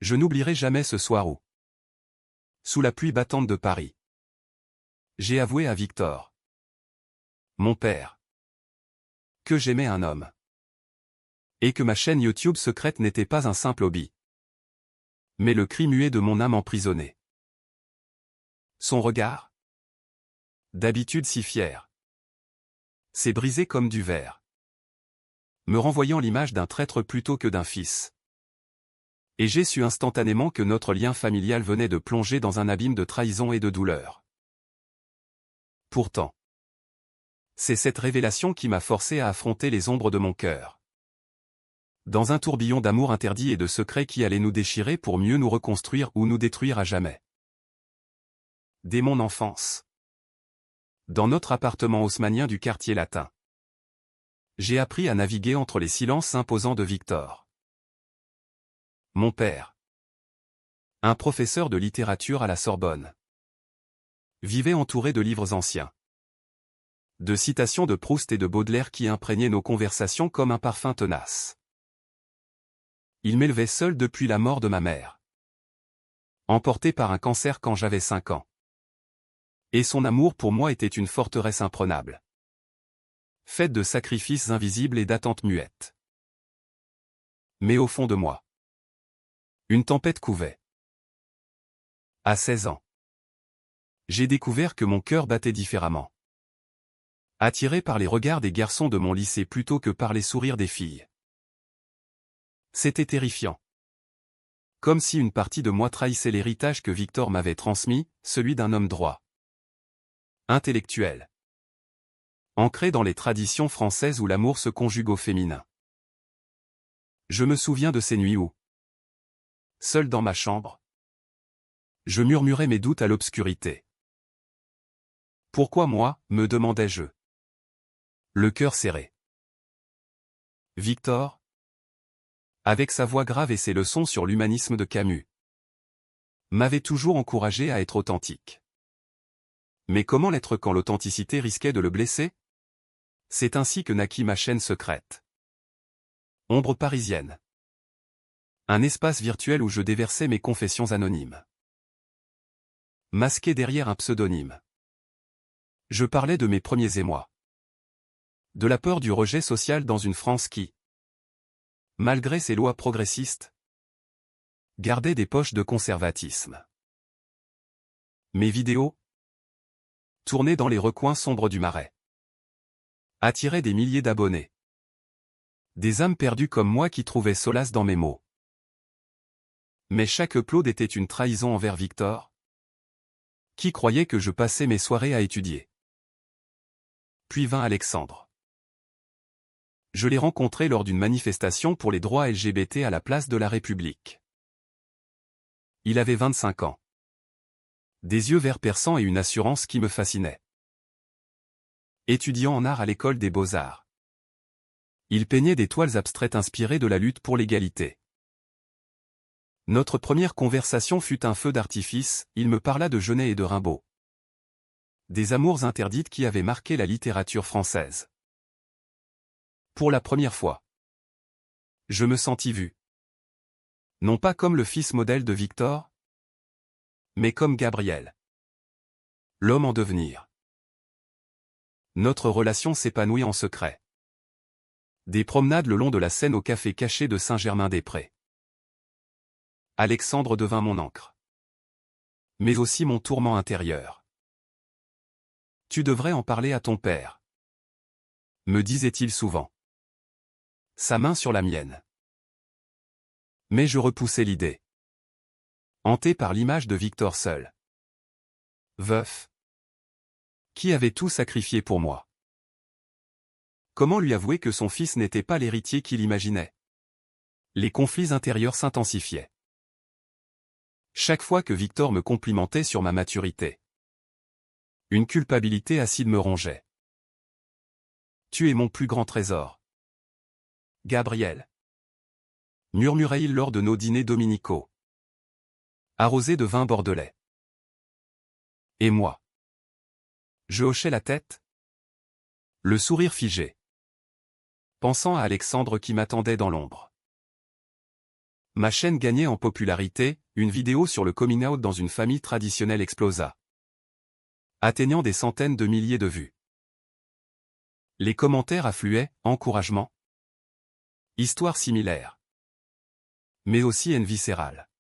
Je n'oublierai jamais ce soir où, sous la pluie battante de Paris, j'ai avoué à Victor, mon père, que j'aimais un homme. Et que ma chaîne YouTube secrète n'était pas un simple hobby, mais le cri muet de mon âme emprisonnée. Son regard, d'habitude si fier, s'est brisé comme du verre, me renvoyant l'image d'un traître plutôt que d'un fils. Et j'ai su instantanément que notre lien familial venait de plonger dans un abîme de trahison et de douleur. Pourtant, c'est cette révélation qui m'a forcé à affronter les ombres de mon cœur. Dans un tourbillon d'amour interdit et de secrets qui allaient nous déchirer pour mieux nous reconstruire ou nous détruire à jamais. Dès mon enfance, dans notre appartement haussmannien du quartier latin, j'ai appris à naviguer entre les silences imposants de Victor. Mon père, un professeur de littérature à la Sorbonne, vivait entouré de livres anciens, de citations de Proust et de Baudelaire qui imprégnaient nos conversations comme un parfum tenace. Il m'élevait seul depuis la mort de ma mère, emporté par un cancer quand j'avais 5 ans. Et son amour pour moi était une forteresse imprenable, faite de sacrifices invisibles et d'attentes muettes. Mais au fond de moi, une tempête couvait. À 16 ans, j'ai découvert que mon cœur battait différemment, attiré par les regards des garçons de mon lycée plutôt que par les sourires des filles. C'était terrifiant. Comme si une partie de moi trahissait l'héritage que Victor m'avait transmis, celui d'un homme droit, intellectuel, ancré dans les traditions françaises où l'amour se conjugue au féminin. Je me souviens de ces nuits où, seul dans ma chambre, je murmurais mes doutes à l'obscurité. Pourquoi moi, me demandais-je, le cœur serré. Victor, avec sa voix grave et ses leçons sur l'humanisme de Camus, m'avait toujours encouragé à être authentique. Mais comment l'être quand l'authenticité risquait de le blesser? C'est ainsi que naquit ma chaîne secrète. Ombre parisienne. Un espace virtuel où je déversais mes confessions anonymes. Masqué derrière un pseudonyme. Je parlais de mes premiers émois. De la peur du rejet social dans une France qui, malgré ses lois progressistes, gardait des poches de conservatisme. Mes vidéos, tournées dans les recoins sombres du Marais, attiraient des milliers d'abonnés. Des âmes perdues comme moi qui trouvaient solace dans mes mots. Mais chaque upload était une trahison envers Victor, qui croyait que je passais mes soirées à étudier. Puis vint Alexandre. Je l'ai rencontré lors d'une manifestation pour les droits LGBT à la place de la République. Il avait 25 ans. Des yeux verts perçants et une assurance qui me fascinait. Étudiant en art à l'école des Beaux-Arts, il peignait des toiles abstraites inspirées de la lutte pour l'égalité. Notre première conversation fut un feu d'artifice, il me parla de Genet et de Rimbaud. Des amours interdites qui avaient marqué la littérature française. Pour la première fois, je me sentis vu. Non pas comme le fils modèle de Victor, mais comme Gabriel, l'homme en devenir. Notre relation s'épanouit en secret. Des promenades le long de la Seine au café caché de Saint-Germain-des-Prés. Alexandre devint mon ancre. Mais aussi mon tourment intérieur. Tu devrais en parler à ton père, me disait-il souvent. Sa main sur la mienne. Mais je repoussais l'idée. Hanté par l'image de Victor seul. Veuf. Qui avait tout sacrifié pour moi. Comment lui avouer que son fils n'était pas l'héritier qu'il imaginait? Les conflits intérieurs s'intensifiaient. Chaque fois que Victor me complimentait sur ma maturité, une culpabilité acide me rongeait. Tu es mon plus grand trésor, Gabriel, murmurait-il lors de nos dîners dominicaux, arrosés de vin bordelais. Et moi? Je hochais la tête, le sourire figé, pensant à Alexandre qui m'attendait dans l'ombre. Ma chaîne gagnait en popularité, une vidéo sur le coming out dans une famille traditionnelle explosa, atteignant des centaines de milliers de vues. Les commentaires affluaient, encouragement, histoire similaire, mais aussi haine viscérale.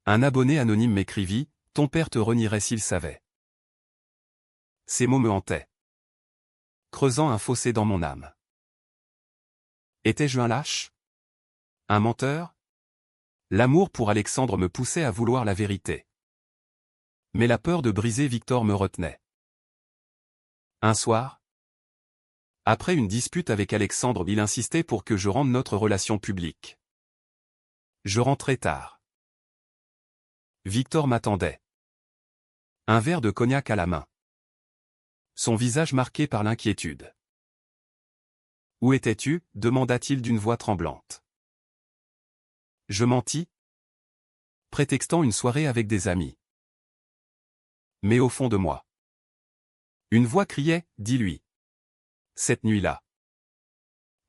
Un abonné anonyme m'écrivit, « Ton père te renierait s'il savait. » Ces mots me hantaient, creusant un fossé dans mon âme. Étais-je un lâche? Un menteur? L'amour pour Alexandre me poussait à vouloir la vérité. Mais la peur de briser Victor me retenait. Un soir, après une dispute avec Alexandre, il insistait pour que je rende notre relation publique. Je rentrais tard. Victor m'attendait. Un verre de cognac à la main. Son visage marqué par l'inquiétude. « Où étais-tu » demanda-t-il d'une voix tremblante. Je mentis, prétextant une soirée avec des amis. Mais au fond de moi, une voix criait, « Dis-lui. » Cette nuit-là,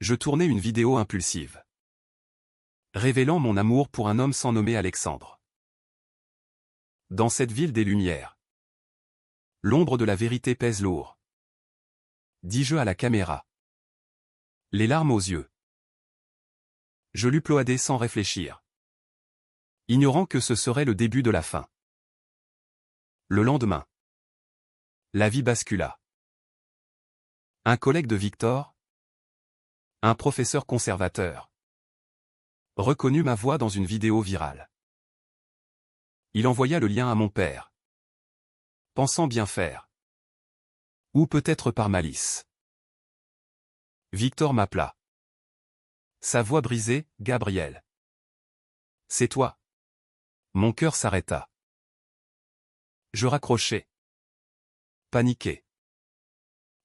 je tournais une vidéo impulsive, révélant mon amour pour un homme sans nommer Alexandre. Dans cette ville des Lumières, l'ombre de la vérité pèse lourd. Dis-je à la caméra, les larmes aux yeux. Je l'uploadai sans réfléchir, ignorant que ce serait le début de la fin. Le lendemain, la vie bascula. Un collègue de Victor, un professeur conservateur, reconnut ma voix dans une vidéo virale. Il envoya le lien à mon père, pensant bien faire. Ou peut-être par malice. Victor m'appela. Sa voix brisée, « Gabriel. C'est toi. » Mon cœur s'arrêta. Je raccrochai, paniqué,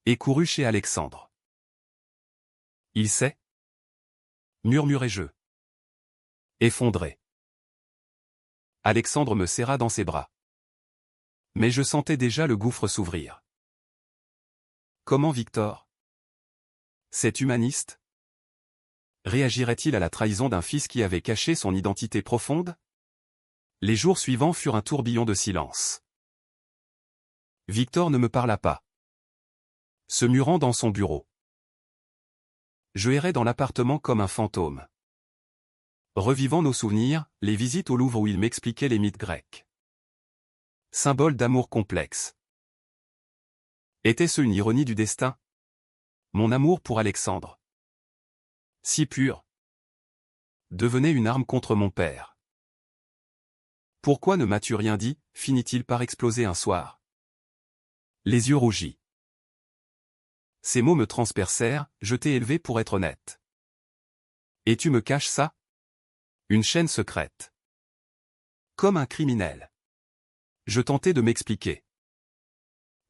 et courus chez Alexandre. Il sait, murmurai-je, effondré. Alexandre me serra dans ses bras. Mais je sentais déjà le gouffre s'ouvrir. Comment Victor? Cet humaniste? Réagirait-il à la trahison d'un fils qui avait caché son identité profonde? Les jours suivants furent un tourbillon de silence. Victor ne me parla pas, se murant dans son bureau. Je errais dans l'appartement comme un fantôme, revivant nos souvenirs, les visites au Louvre où il m'expliquait les mythes grecs. Symbole d'amour complexe. Était-ce une ironie du destin? Mon amour pour Alexandre, si pur, devenait une arme contre mon père. Pourquoi ne m'as-tu rien dit? Finit-il par exploser un soir, les yeux rougis. Ces mots me transpercèrent, je t'ai élevé pour être honnête. Et tu me caches ça? Une chaîne secrète. Comme un criminel. Je tentais de m'expliquer.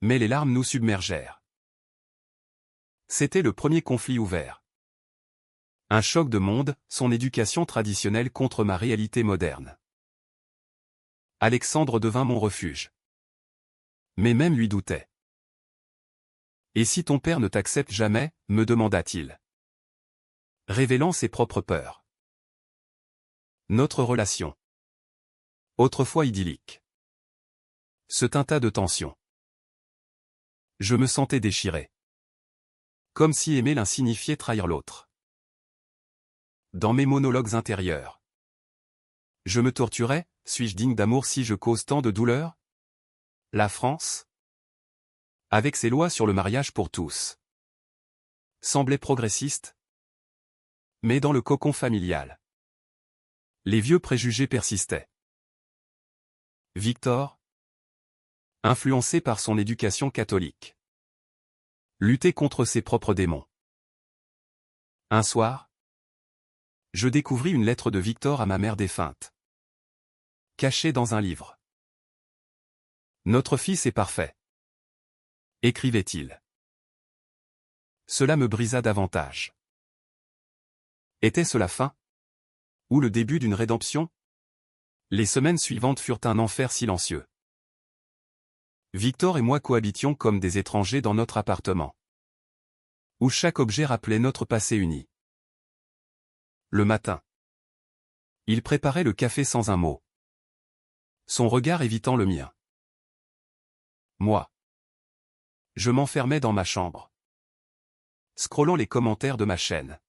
Mais les larmes nous submergèrent. C'était le premier conflit ouvert. Un choc de monde, son éducation traditionnelle contre ma réalité moderne. Alexandre devint mon refuge. Mais même lui doutait. Et si ton père ne t'accepte jamais, me demanda-t-il, révélant ses propres peurs. Notre relation, autrefois idyllique, se teinta de tension. Je me sentais déchiré. Comme si aimer l'un signifiait trahir l'autre. Dans mes monologues intérieurs, je me torturais, suis-je digne d'amour si je cause tant de douleur? La France, avec ses lois sur le mariage pour tous, semblait progressiste. Mais dans le cocon familial, les vieux préjugés persistaient. Victor, influencé par son éducation catholique, luttait contre ses propres démons. Un soir, je découvris une lettre de Victor à ma mère défunte, cachée dans un livre. Notre fils est parfait, écrivait-il. Cela me brisa davantage. Était-ce la fin? Ou le début d'une rédemption? Les semaines suivantes furent un enfer silencieux. Victor et moi cohabitions comme des étrangers dans notre appartement, où chaque objet rappelait notre passé uni. Le matin, Il préparait le café sans un mot. Son regard évitant le mien. Moi. Je m'enfermais dans ma chambre. Scrollant les commentaires de ma chaîne.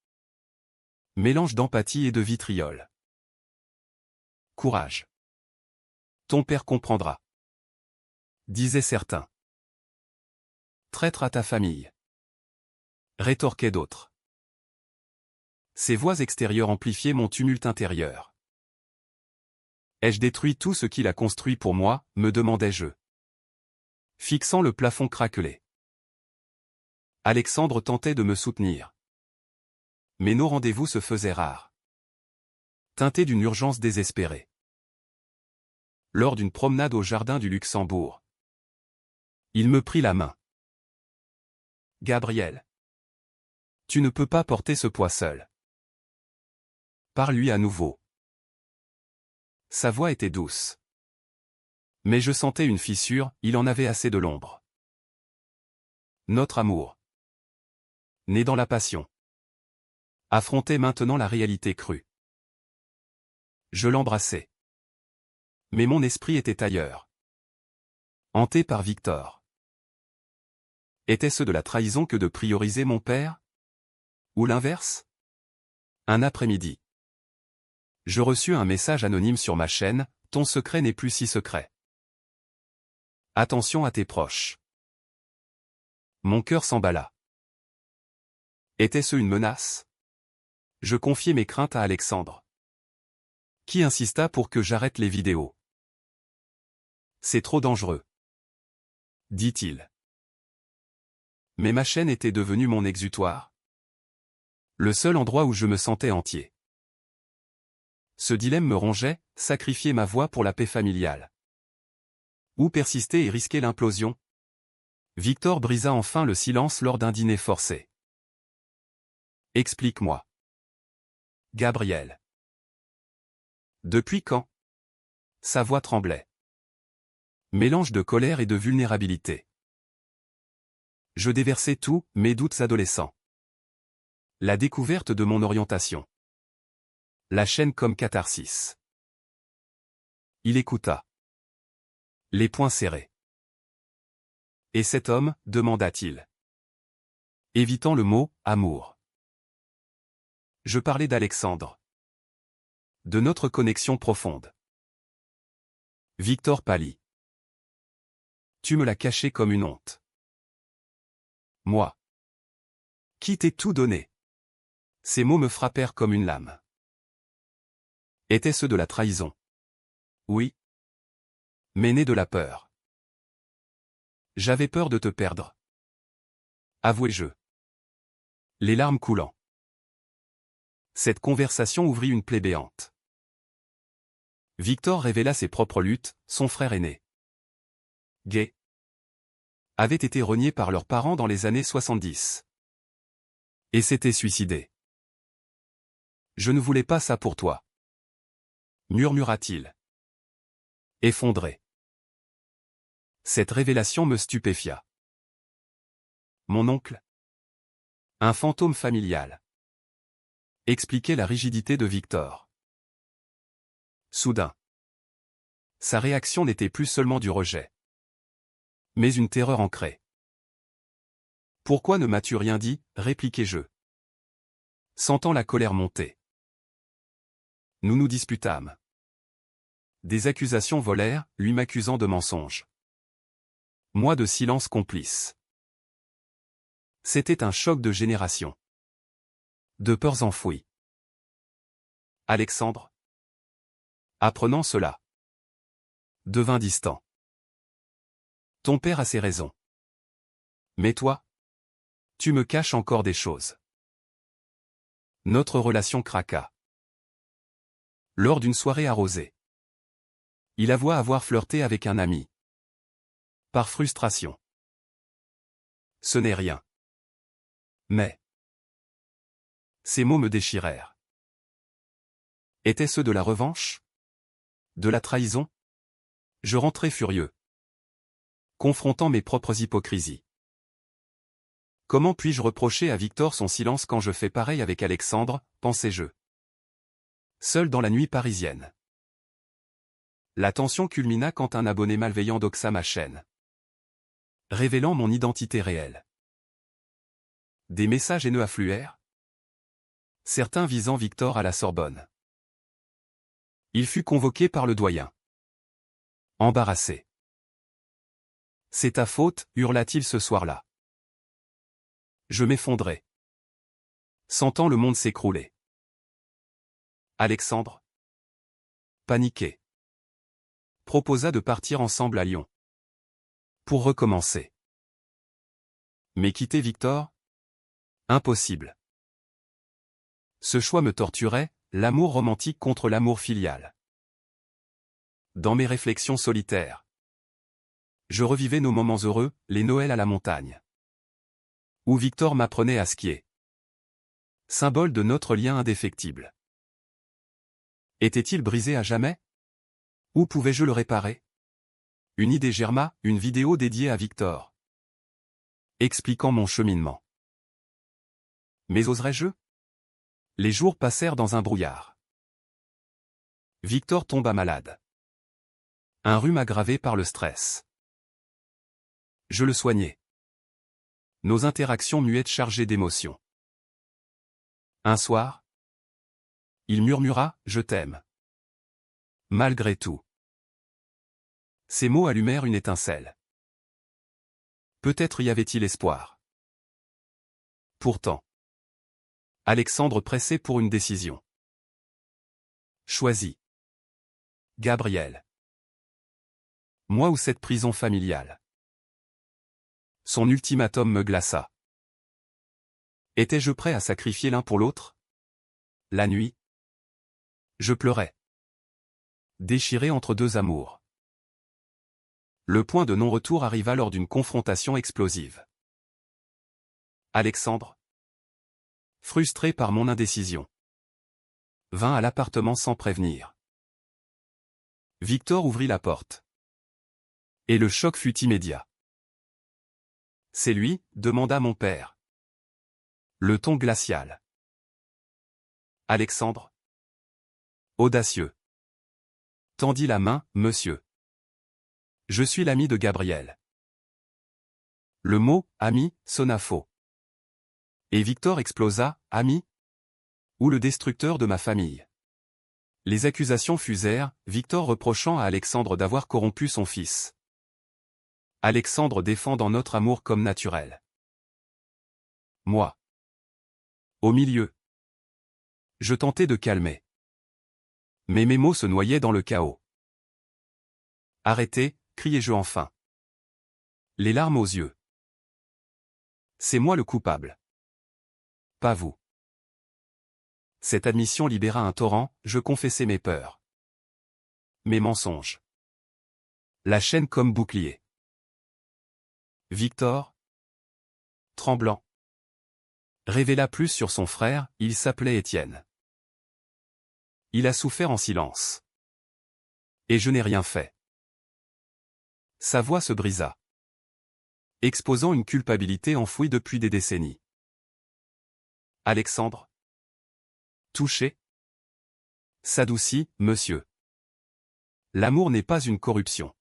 Mélange d'empathie et de vitriol. Courage. Ton père comprendra. Disaient certains. Traître à ta famille. Rétorquaient d'autres. Ces voix extérieures amplifiaient mon tumulte intérieur. Ai-je détruit tout ce qu'il a construit pour moi, me demandais-je. Fixant le plafond craquelé. Alexandre tentait de me soutenir. Mais nos rendez-vous se faisaient rares. Teintés d'une urgence désespérée. Lors d'une promenade au jardin du Luxembourg. Il me prit la main. Gabriel. Tu ne peux pas porter ce poids seul. Parle-lui à nouveau. Sa voix était douce. Mais je sentais une fissure, il en avait assez de l'ombre. Notre amour. Né dans la passion. Affrontait maintenant la réalité crue. Je l'embrassais. Mais mon esprit était ailleurs. Hanté par Victor. Était-ce de la trahison que de prioriser mon père? Ou l'inverse? Un après-midi. Je reçus un message anonyme sur ma chaîne, ton secret n'est plus si secret. Attention à tes proches. Mon cœur s'emballa. Était-ce une menace? Je confiai mes craintes à Alexandre. Qui insista pour que j'arrête les vidéos. C'est trop dangereux. Dit-il. Mais ma chaîne était devenue mon exutoire. Le seul endroit où je me sentais entier. Ce dilemme me rongeait, sacrifier ma voix pour la paix familiale. Ou persister et risquer l'implosion? Victor brisa enfin le silence lors d'un dîner forcé. Explique-moi. Gabriel. Depuis quand? Sa voix tremblait. Mélange de colère et de vulnérabilité. Je déversai tout, mes doutes adolescents. La découverte de mon orientation. La chaîne comme catharsis. Il écouta. Les poings serrés. Et cet homme, demanda-t-il. Évitant le mot « amour ». Je parlais d'Alexandre. De notre connexion profonde. Victor pâlit. Tu me l'as caché comme une honte. Moi. Qui t'ai tout donné? Ces mots me frappèrent comme une lame. Était-ce de la trahison? Oui. Mais né de la peur. J'avais peur de te perdre. Avouai-je. Les larmes coulant. Cette conversation ouvrit une plaie béante. Victor révéla ses propres luttes, son frère aîné. Gay. Avait été renié par leurs parents dans les années 70. Et s'était suicidé. Je ne voulais pas ça pour toi. Murmura-t-il. Effondré. Cette révélation me stupéfia. Mon oncle. Un fantôme familial. Expliquait la rigidité de Victor. Soudain. Sa réaction n'était plus seulement du rejet. Mais une terreur ancrée. Pourquoi ne m'as-tu rien dit, répliquai-je. Sentant la colère monter. Nous nous disputâmes. Des accusations volèrent, lui m'accusant de mensonge. Moi de silence complice. C'était un choc de génération. De peurs enfouies. Alexandre. Apprenant cela. Devint distant. Ton père a ses raisons. Mais toi? Tu me caches encore des choses. Notre relation craqua. Lors d'une soirée arrosée. Il avoua avoir flirté avec un ami. Par frustration. Ce n'est rien. Mais. Ces mots me déchirèrent. Étaient-ce de la revanche? De la trahison? Je rentrai furieux. Confrontant mes propres hypocrisies. Comment puis-je reprocher à Victor son silence quand je fais pareil avec Alexandre, pensais-je. Seul dans la nuit parisienne. La tension culmina quand un abonné malveillant doxa ma chaîne, révélant mon identité réelle. Des messages haineux affluèrent, certains visant Victor à la Sorbonne. Il fut convoqué par le doyen. Embarrassé. C'est ta faute, hurla-t-il ce soir-là. Je m'effondrai, sentant le monde s'écrouler. Alexandre, paniqué, proposa de partir ensemble à Lyon. Pour recommencer. Mais quitter Victor? Impossible. Ce choix me torturait, l'amour romantique contre l'amour filial. Dans mes réflexions solitaires, je revivais nos moments heureux, les Noëls à la montagne, où Victor m'apprenait à skier. Symbole de notre lien indéfectible. Était-il brisé à jamais? Où pouvais-je le réparer? Une idée germa, une vidéo dédiée à Victor, expliquant mon cheminement. Mais oserais-je? Les jours passèrent dans un brouillard. Victor tomba malade. Un rhume aggravé par le stress. Je le soignais. Nos interactions muettes chargées d'émotions. Un soir, il murmura « Je t'aime ». Malgré tout. Ces mots allumèrent une étincelle. Peut-être y avait-il espoir. Pourtant, Alexandre pressait pour une décision. Choisis. Gabriel. Moi ou cette prison familiale? Son ultimatum me glaça. Étais-je prêt à sacrifier l'un pour l'autre? La nuit, je pleurais. Déchiré entre deux amours. Le point de non-retour arriva lors d'une confrontation explosive. Alexandre, frustré par mon indécision, vint à l'appartement sans prévenir. Victor ouvrit la porte. Et le choc fut immédiat. C'est lui, demanda mon père. Le ton glacial. Alexandre, audacieux, tendit la main, monsieur. Je suis l'ami de Gabriel. Le mot « ami » sonna faux. Et Victor explosa « ami » ou le destructeur de ma famille. Les accusations fusèrent, Victor reprochant à Alexandre d'avoir corrompu son fils. Alexandre défendant notre amour comme naturel. Moi. Au milieu. Je tentais de calmer. Mais mes mots se noyaient dans le chaos. Arrêtez, criai-je enfin. Les larmes aux yeux. C'est moi le coupable. Pas vous. Cette admission libéra un torrent, je confessai mes peurs. Mes mensonges. La chaîne comme bouclier. Victor, tremblant, révéla plus sur son frère, il s'appelait Étienne. Il a souffert en silence. Et je n'ai rien fait. Sa voix se brisa, exposant une culpabilité enfouie depuis des décennies. Alexandre, touché, s'adoucit, monsieur. L'amour n'est pas une corruption.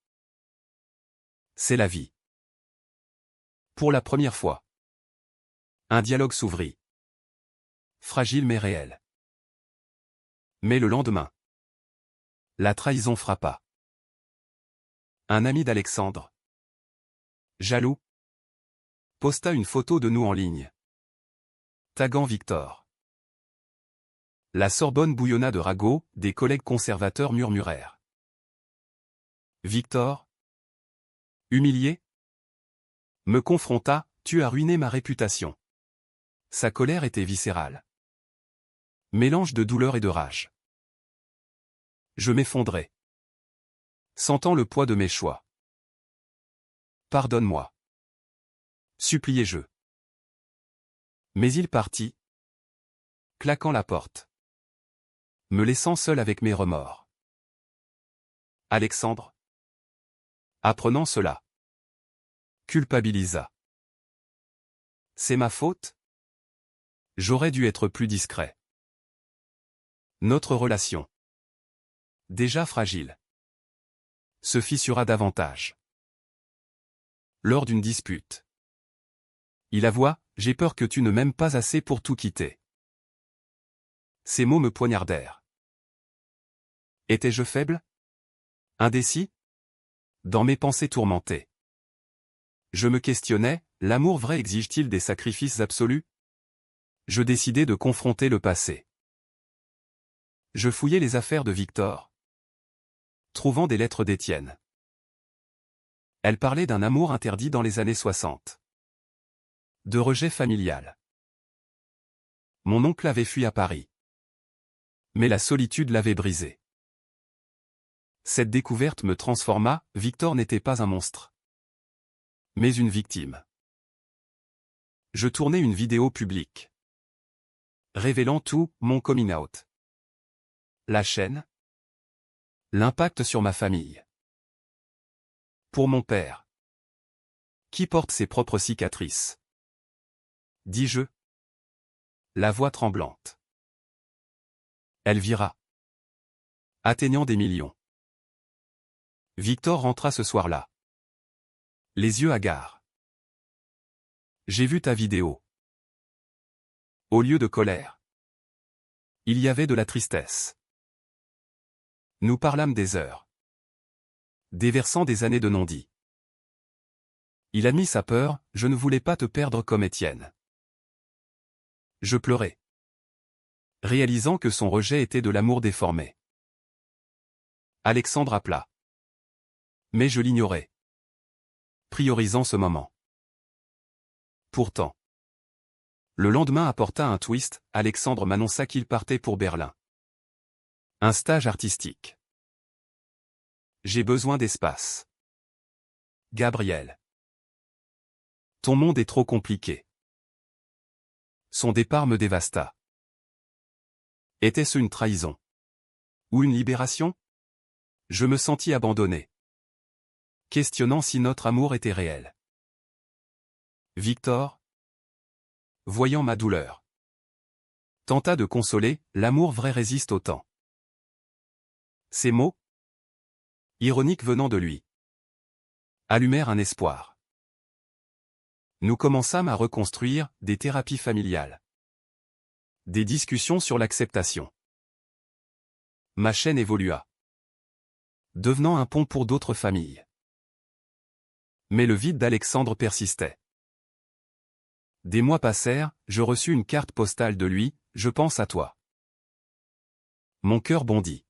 C'est la vie. Pour la première fois, un dialogue s'ouvrit. Fragile mais réel. Mais le lendemain, la trahison frappa. Un ami d'Alexandre, jaloux, posta une photo de nous en ligne, taguant Victor. La Sorbonne bouillonna de ragots, des collègues conservateurs murmurèrent. Victor, humilié, me confronta, tu as ruiné ma réputation. Sa colère était viscérale. Mélange de douleur et de rage. Je m'effondrai, sentant le poids de mes choix. Pardonne-moi, suppliai-je. Mais il partit, claquant la porte, me laissant seul avec mes remords. Alexandre, apprenant cela, culpabilisa. C'est ma faute? J'aurais dû être plus discret. Notre relation, déjà fragile, se fissura davantage. Lors d'une dispute, il avoua « J'ai peur que tu ne m'aimes pas assez pour tout quitter ». Ces mots me poignardèrent. Étais-je faible? Indécis? Dans mes pensées tourmentées, je me questionnais, l'amour vrai exige-t-il des sacrifices absolus? Je décidai de confronter le passé. Je fouillai les affaires de Victor, trouvant des lettres d'Étienne. Elle parlait d'un amour interdit dans les années 60. De rejet familial. Mon oncle avait fui à Paris. Mais la solitude l'avait brisé. Cette découverte me transforma, Victor n'était pas un monstre, mais une victime. Je tournai une vidéo publique, révélant tout, mon coming out. La chaîne. L'impact sur ma famille. Pour mon père, qui porte ses propres cicatrices. Dis-je, la voix tremblante. Elle vira, atteignant des millions. Victor rentra ce soir-là, les yeux hagards. J'ai vu ta vidéo. Au lieu de colère, il y avait de la tristesse. Nous parlâmes des heures, déversant des années de non-dits. Il admit sa peur, je ne voulais pas te perdre comme Étienne. Je pleurais, réalisant que son rejet était de l'amour déformé. Alexandre appela. Mais je l'ignorais, priorisant ce moment. Pourtant, le lendemain apporta un twist, Alexandre m'annonça qu'il partait pour Berlin. Un stage artistique. J'ai besoin d'espace. Gabriel. Ton monde est trop compliqué. Son départ me dévasta. Était-ce une trahison? Ou une libération? Je me sentis abandonné, questionnant si notre amour était réel. Victor, voyant ma douleur, tenta de consoler, l'amour vrai résiste au temps. Ces mots, ironiques venant de lui, allumèrent un espoir. Nous commençâmes à reconstruire des thérapies familiales. Des discussions sur l'acceptation. Ma chaîne évolua, devenant un pont pour d'autres familles. Mais le vide d'Alexandre persistait. Des mois passèrent, je reçus une carte postale de lui, je pense à toi. Mon cœur bondit.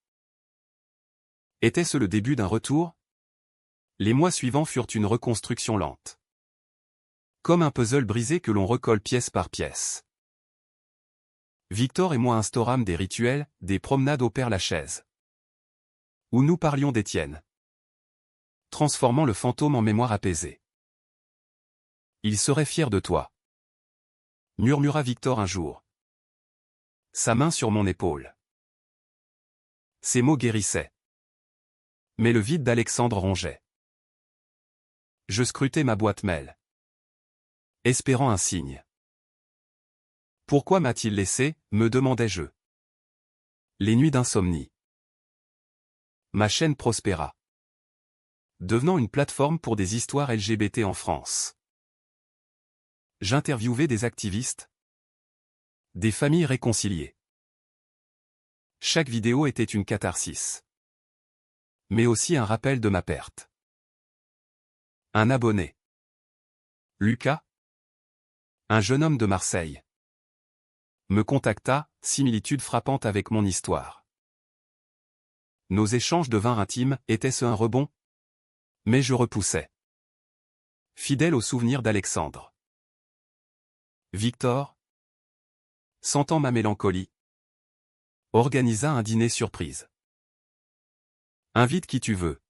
Était-ce le début d'un retour? Les mois suivants furent une reconstruction lente. Comme un puzzle brisé que l'on recolle pièce par pièce. Victor et moi instaurâmes des rituels, des promenades au Père-Lachaise. Où nous parlions d'Étienne. Transformant le fantôme en mémoire apaisée. Il serait fier de toi, murmura Victor un jour. Sa main sur mon épaule. Ces mots guérissaient. Mais le vide d'Alexandre rongeait. Je scrutais ma boîte mail, espérant un signe. Pourquoi m'a-t-il laissé, me demandais-je. Les nuits d'insomnie. Ma chaîne prospéra, devenant une plateforme pour des histoires LGBT en France. J'interviewais des activistes, des familles réconciliées. Chaque vidéo était une catharsis, mais aussi un rappel de ma perte. Un abonné. Lucas, un jeune homme de Marseille, me contacta, similitude frappante avec mon histoire. Nos échanges devinrent intimes, était-ce un rebond? Mais je repoussais. Fidèle au souvenir d'Alexandre. Victor, sentant ma mélancolie, organisa un dîner surprise. Invite qui tu veux,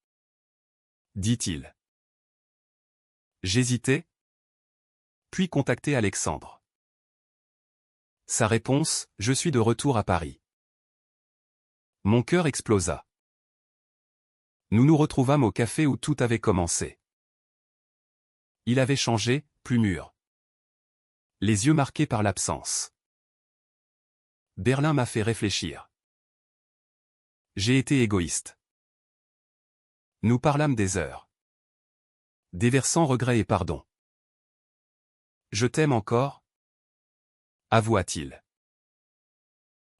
dit-il. J'hésitais, puis contactai Alexandre. Sa réponse, je suis de retour à Paris. Mon cœur explosa. Nous nous retrouvâmes au café où tout avait commencé. Il avait changé, plus mûr. Les yeux marqués par l'absence. Berlin m'a fait réfléchir. J'ai été égoïste. Nous parlâmes des heures. Déversant regret et pardon. Je t'aime encore, avoua-t-il.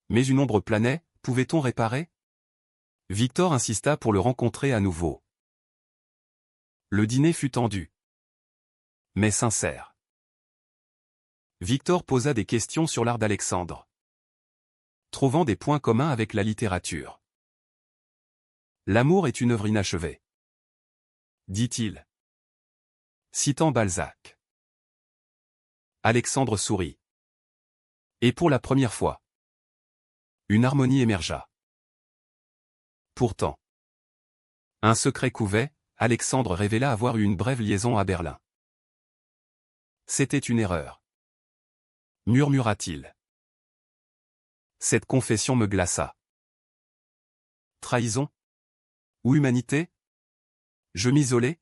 Mais une ombre planait, pouvait-on réparer? Victor insista pour le rencontrer à nouveau. Le dîner fut tendu, mais sincère. Victor posa des questions sur l'art d'Alexandre, trouvant des points communs avec la littérature. L'amour est une œuvre inachevée, dit-il, citant Balzac. Alexandre sourit. Et pour la première fois, une harmonie émergea. Pourtant, un secret couvait, Alexandre révéla avoir eu une brève liaison à Berlin. C'était une erreur, murmura-t-il. Cette confession me glaça. Trahison? Ou humanité? Je m'isolais?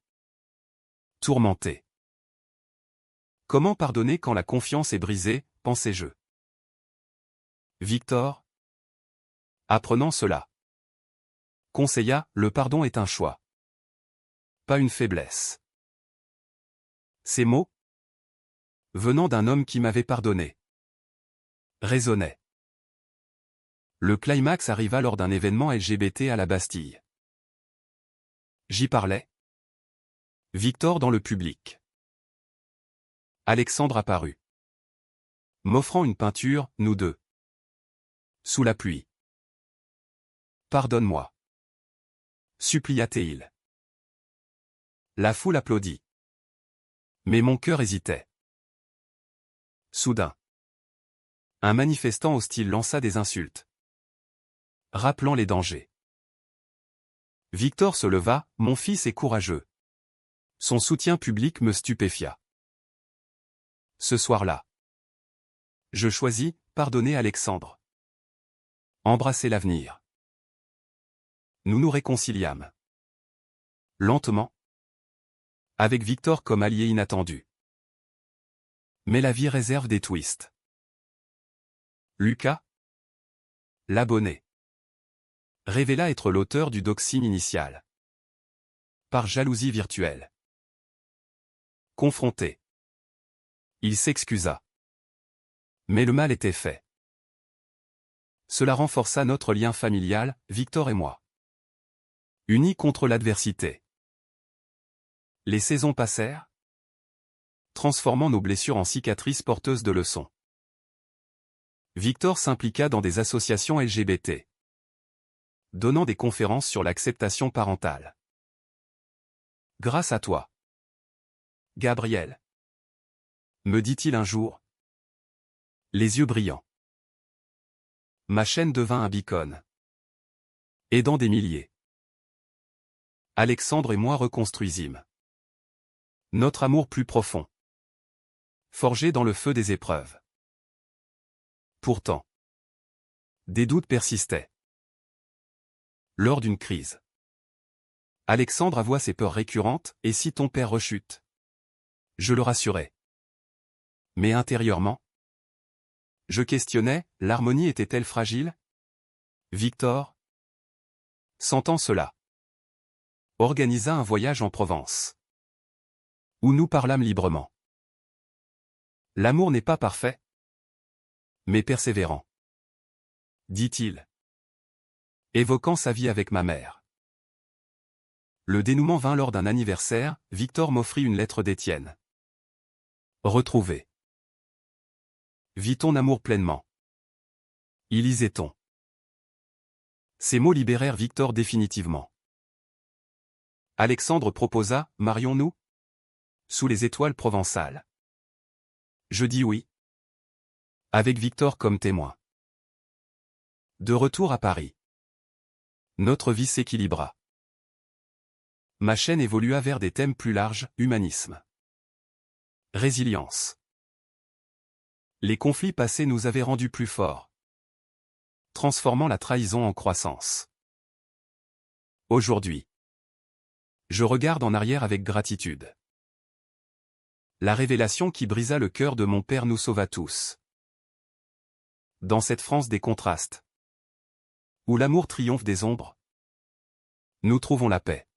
Tourmenté. Comment pardonner quand la confiance est brisée, pensais-je. Victor, apprenant cela, conseilla, le pardon est un choix, pas une faiblesse. Ces mots, venant d'un homme qui m'avait pardonné, résonnaient. Le climax arriva lors d'un événement LGBT à la Bastille. J'y parlais. Victor dans le public. Alexandre apparut. M'offrant une peinture, nous deux. Sous la pluie. Pardonne-moi, supplia-t-il. La foule applaudit. Mais mon cœur hésitait. Soudain, un manifestant hostile lança des insultes, rappelant les dangers. Victor se leva, mon fils est courageux. Son soutien public me stupéfia. Ce soir-là, je choisis, pardonner Alexandre. Embrasser l'avenir. Nous nous réconciliâmes. Lentement. Avec Victor comme allié inattendu. Mais la vie réserve des twists. Lucas, l'abonné, révéla être l'auteur du doxing initial. Par jalousie virtuelle. Confronté, il s'excusa. Mais le mal était fait. Cela renforça notre lien familial, Victor et moi. Unis contre l'adversité. Les saisons passèrent, transformant nos blessures en cicatrices porteuses de leçons. Victor s'impliqua dans des associations LGBT, donnant des conférences sur l'acceptation parentale. Grâce à toi, Gabriel, me dit-il un jour, les yeux brillants. Ma chaîne devint un beacon, aidant des milliers. Alexandre et moi reconstruisîmes notre amour plus profond, forgé dans le feu des épreuves. Pourtant, des doutes persistaient. Lors d'une crise, Alexandre avoua ses peurs récurrentes, et si ton père rechute? Je le rassurais. Mais intérieurement, je questionnais, l'harmonie était-elle fragile? Victor, sentant cela, organisa un voyage en Provence, où nous parlâmes librement. L'amour n'est pas parfait, mais persévérant, dit-il, évoquant sa vie avec ma mère. Le dénouement vint lors d'un anniversaire, Victor m'offrit une lettre d'Étienne. Retrouvé. Vis ton amour pleinement. Y lisait-on. Ces mots libérèrent Victor définitivement. Alexandre proposa, marions-nous? Sous les étoiles provençales. Je dis oui. Avec Victor comme témoin. De retour à Paris, notre vie s'équilibra. Ma chaîne évolua vers des thèmes plus larges, humanisme, résilience. Les conflits passés nous avaient rendus plus forts, transformant la trahison en croissance. Aujourd'hui, je regarde en arrière avec gratitude. La révélation qui brisa le cœur de mon père nous sauva tous. Dans cette France des contrastes, Où l'amour triomphe des ombres, nous trouvons la paix.